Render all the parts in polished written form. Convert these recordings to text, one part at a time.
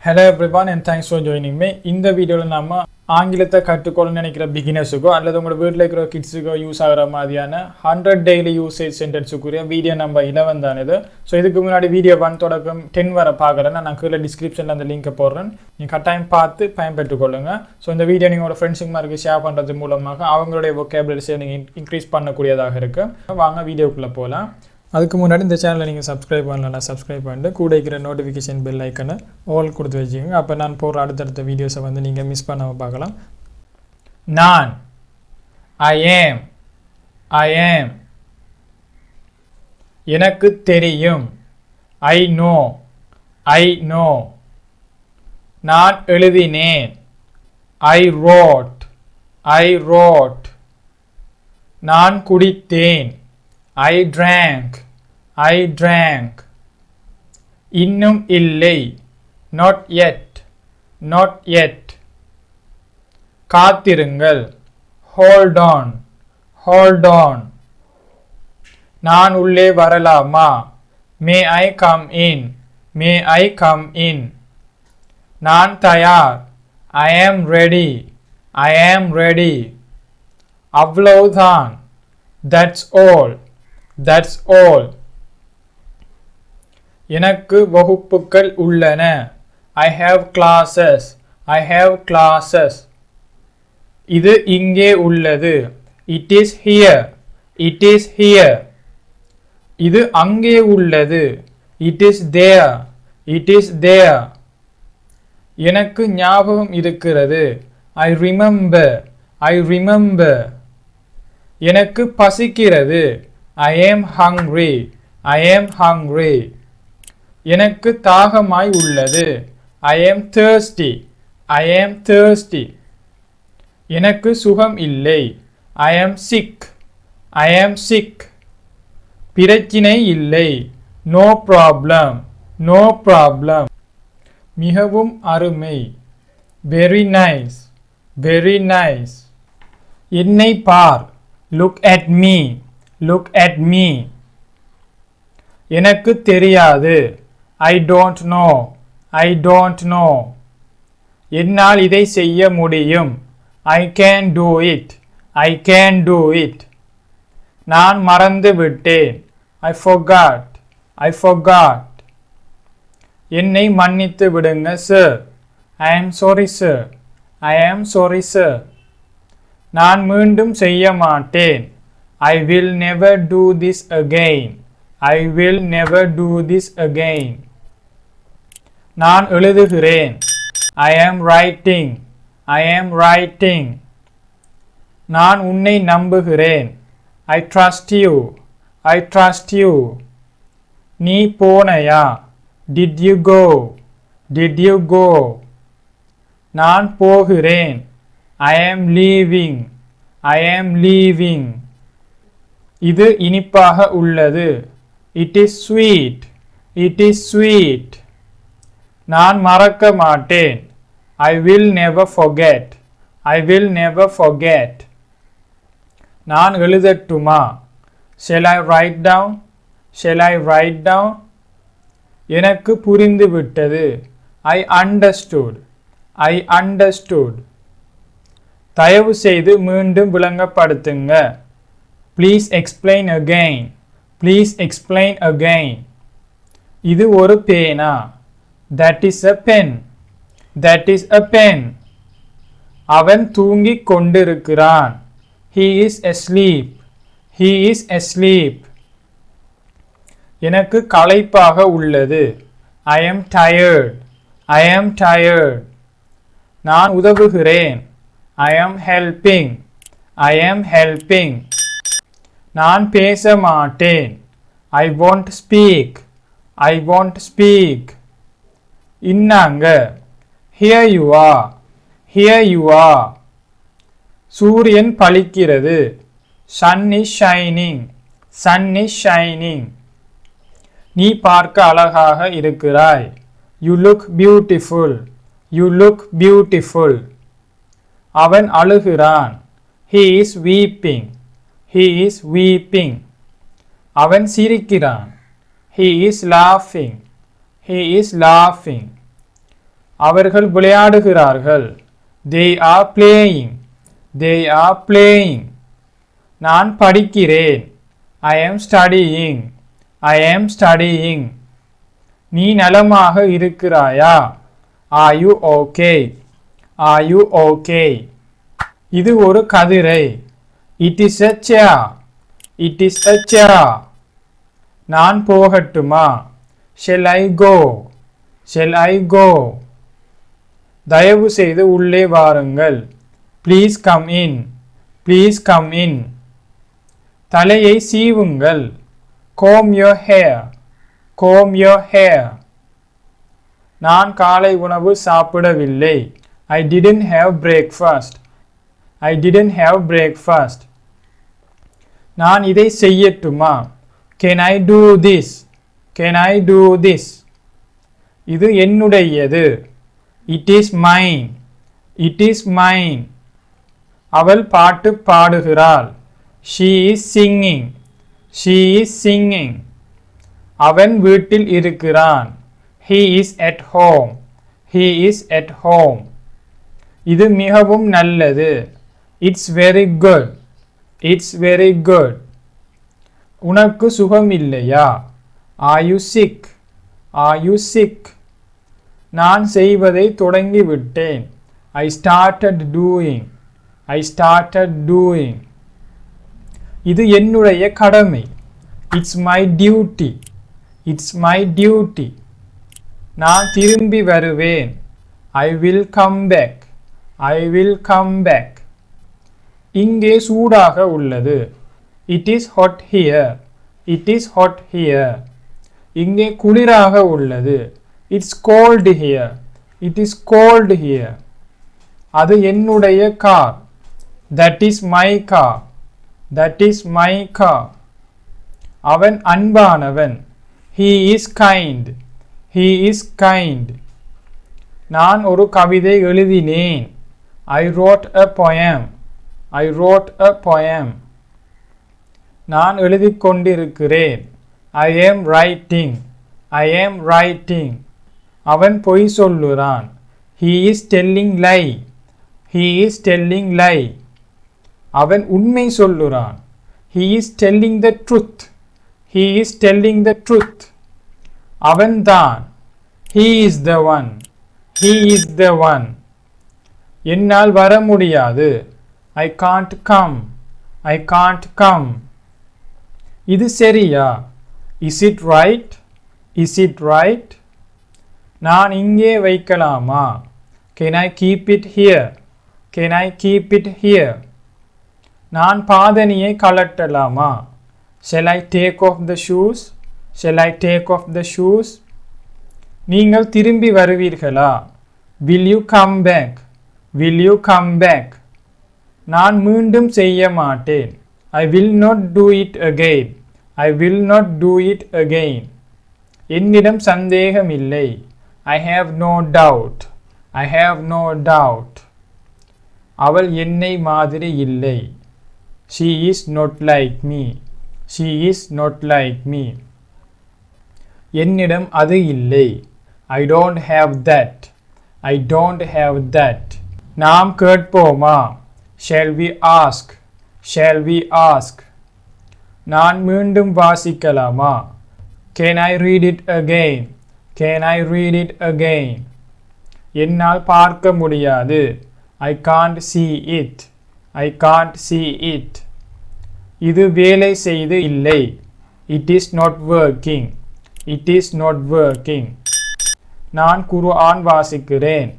Hello everyone and thanks for joining me. இந்த வீடியோல நாம ஆங்கிலத்தை கற்றுக்கொள்ள நினைக்கிற பிகினர்ஸுக்கோ அல்லது உங்களோட வீட்டில் இருக்கிற கிட்ஸுக்கோ யூஸ் ஆகிற மாதிரியான 100 டெய்லி யூசேஜ் சென்டென்ஸுக்குரிய வீடியோ நம்பர் 11 தான் இது. ஸோ இதுக்கு முன்னாடி வீடியோ 1 தொடக்கம் 10 வரை பார்க்குறேன்னா நான் கீழே டிஸ்கிரிப்ஷனில் அந்த லிங்கை போடுறேன். நீங்கள் கட்டாயம் பார்த்து பயன்பெற்றுக்கொள்ளுங்க. ஸோ இந்த வீடியோ நீங்கள் உங்களோட ஃப்ரெண்ட்ஸுக்கு மாதிரி ஷேர் பண்ணுறது மூலமாக அவங்களுடைய vocabularies நீங்கள் இன்க்ரீஸ் பண்ணக்கூடியதாக இருக்குது. வாங்க வீடியோக்குள்ளே போகலாம். அதுக்கு முன்னாடி இந்த சேனலை நீங்கள் சப்ஸ்கிரைப் பண்ணலன்னா சப்ஸ்கிரைப் பண்ணிட்டு கூட இருக்கிற நோட்டிஃபிகேஷன் பெல் ஐக்கனை ஆல் கொடுத்து வச்சுக்கோங்க. அப்போ நான் போகிற அடுத்தடுத்த வீடியோஸை வந்து நீங்கள் மிஸ் பண்ணாமல் பார்க்கலாம். நான் I am எனக்கு தெரியும் I know நான் எழுதினேன் I wrote நான் குடித்தேன் I drank இன்னும் இல்லை not yet காத்திருங்கள் hold on நான் உள்ளே வரலாமா may I come in நான் தயார் I am ready அவ்வளவுதான் that's all எனக்கு வகுப்புகள் உள்ளன I have classes இது இங்கே உள்ளது it is here இது அங்கே உள்ளது it is there எனக்கு ஞாபகம் இருக்கிறது I remember எனக்கு பசிக்கிறது I am hungry எனக்கு தாகமாய் உள்ளது I am thirsty எனக்கு சுகம் இல்லை I am sick பிரச்சனை இல்லை no problem மிகவும் அருமை very nice என்னை பார் look at me எனக்கு தெரியாது I don't know என்னால் இதை செய்ய முடியும் I can do it நான் மறந்து விட்டேன் I forgot என்னை மன்னித்து விடுங்க sir I am sorry sir நான் மீண்டும் செய்ய மாட்டேன் I will never do this again நான் எழுதுகிறேன் I am writing நான் உன்னை நம்புகிறேன் I trust you நீ போனையா did you go நான் போகிறேன் I am leaving இது இனிப்பாக உள்ளது it is sweet நான் மறக்க மாட்டேன் I will never forget நான் எழுதட்டுமா shall I write down எனக்கு புரிந்து விட்டது I understood தயவு செய்து மீண்டும் விளங்கப்படுத்துங்க Please explain again இது ஒரு பேனா That is a pen அவன் தூங்கிக் கொண்டிருக்கிறான் He is asleep எனக்கு களைப்பாக உள்ளது I am tired நான் உதவுகிறேன் I am helping நான் பேச மாட்டேன் I won't speak இன்னாங்க here you are சூரியன் பளிக்கிறது sun is shining நீ பார்க்க அழகாக இருக்கிறாய் you look beautiful அவன் அழுகிறான் he is weeping அவன் சிரிக்கிறான் he is laughing அவர்கள் விளையாடுகிறார்கள். They are playing. They are playing. நான் படிக்கிறேன். I am studying. I am studying. நீ நலமாக இருக்கிறாயா? Are you okay? Are you okay? இது ஒரு கதிரை. It is a chair. It is a chair. நான் போகட்டுமா? Shall I go? Shall I go? தயவு செய்து உள்ளே வாருங்கள். Please come in. Please come in. தலையை சீவுங்கள். Comb your hair. Comb your hair. நான் காலை உணவு சாப்பிடவில்லை. I didn't have breakfast. I didn't have breakfast. நான் இதை செய்யட்டுமா? Can I do this? Can I do this? இது என்னுடையது. It is mine. It is mine. அவள் பாட்டு பாடுகிறாள். She is singing. She is singing. அவன் வீட்டில் இருக்கிறான். He is at home. He is at home. இது மிகவும் நல்லது. It's very good. It's very good. உனக்கு சுகம் இல்லையா? Are you sick? Are you sick? நான் செய்வதை தொடங்கிவிட்டேன். I started doing. I started doing. இது என்னுடைய கடமை. It's my duty. It's my duty. நான் திரும்பி வருவேன். I will come back. I will come back. இங்கே சூடாக உள்ளது. It is hot here. It is hot here. இங்கே குளிராக உள்ளது. It's cold here. It is cold here. அது என்னுடைய car. That is my car. That is my car. அவன் அன்பானவன். He is kind. He is kind. நான் ஒரு கவிதை எழுதினேன். I wrote a poem. I wrote a poem. நான் எழுதிக் கொண்டிருக்கிறேன். I am writing. I am writing. அவன் பொய் சொல்லுறான். He is telling lie. He is telling lie. அவன் உண்மை சொல்லுறான். He is telling the truth. He is telling the truth. அவன்தான். He is the one. He is the one. என்னால் வர முடியாது. I can't come. I can't come. இது சரியா? Is it right? Is it right? நான் இங்கே வைக்கலாமா? Can I keep it here? Can I keep it here? நான் பாதணியை கழட்டலாமா? Shall I take off the shoes? Shall I take off the shoes? நீங்கள் திரும்பி வருவீர்களா? Will you come back? Will you come back? நான் மீண்டும் செய்ய மாட்டேன். I will not do it again. I will not do it again. என்னிடம் சந்தேகமில்லை. I have no doubt. I have no doubt. அவள் என்னை மாதிரி இல்லை. She is not like me. She is not like me. என்னிடம் அது இல்லை. I don't have that. I don't have that. நாம் கேட்போமா? Shall we ask? Shall we ask? நான் மீண்டும் வாசிக்கலாமா? Can I read it again? Can I read it again? என்னால் பார்க்க முடியாது. I can't see it. I can't see it. இது வேலை செய்து இல்லை. It is not working. It is not working. நான் குர்ஆன் வாசிக்கிறேன்.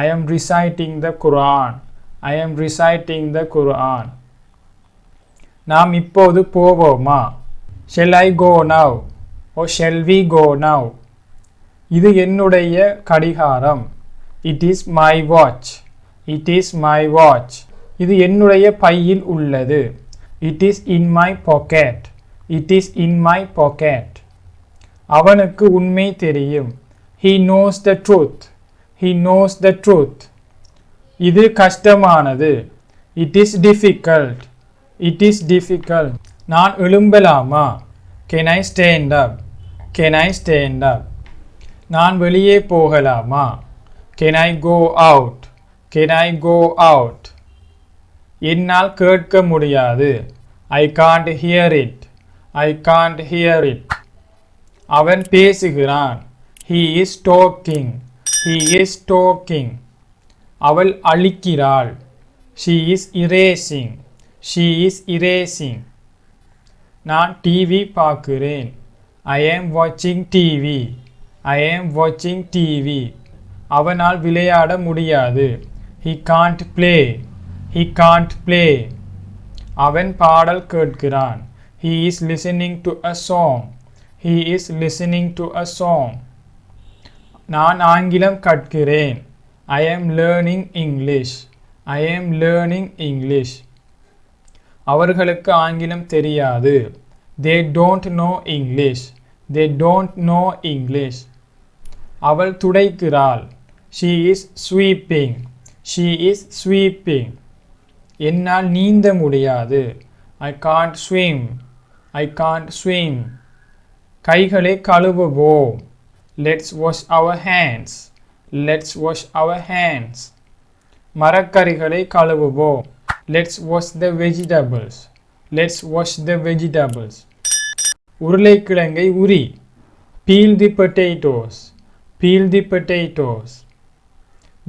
I am reciting the Quran. I am reciting the Quran. நாம் இப்போது போவோமா? Shall I go now? Or shall we go now? இது என்னுடைய கடிகாரம். It is my watch. It is my watch. இது என்னுடைய பையில் உள்ளது. It is in my pocket. It is in my pocket. அவனுக்கு உண்மை தெரியும். He knows the truth. He knows the truth. இது கஷ்டமானது. It is difficult. It is difficult. நான் எழும்பலாமா? Can I stand up? Can I stand up? நான் வெளியே போகலாமா? Can I go out? Can I go out? என்னால் கேட்க முடியாது. I can't hear it. I can't hear it. அவன் பேசுகிறான். He is talking. He is talking. அவள் அழிக்கிறாள். She is erasing. She is erasing. நான் டிவி பார்க்கிறேன். I am watching TV. I am watching TV. அவனால் விளையாட முடியாது. He can't play. He can't play. அவன் பாடல் கேட்கிறான். He is listening to a song. He is listening to a song. நான் ஆங்கிலம் கற்கிறேன். I am learning English. I am learning English. அவர்களுக்கு ஆங்கிலம் தெரியாது. They don't know English. They don't know English. அவள் துடைக்கிறாள். She is sweeping. She is sweeping. என்னால் நீந்த முடியாது. I can't swim. I can't swim. கைகளை கழுவுவோம். Let's wash our hands. Let's wash our hands. மரக்கறிகளை கழுவுவோம். Let's wash the vegetables. Let's wash the vegetables. உருளைக்கிழங்கை உரி. Peel the potatoes. Peel the potatoes.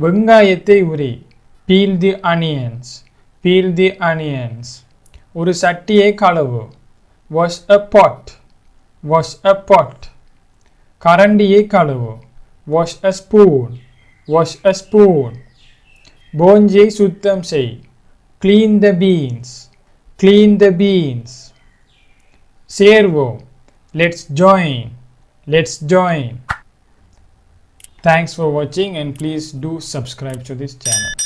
வெங்காயத்தை உரி. Peel the onions. Peel the onions. ஒரு சட்டியை கழுவு. Wash a pot. Wash a pot. கரண்டியை கழுவு. Wash a spoon. Wash a spoon. போஞ்சியை சுத்தம் செய். Clean the beans. Clean the beans. சேர்வோம். Let's join. Let's join. Thanks for watching and please do subscribe to this channel.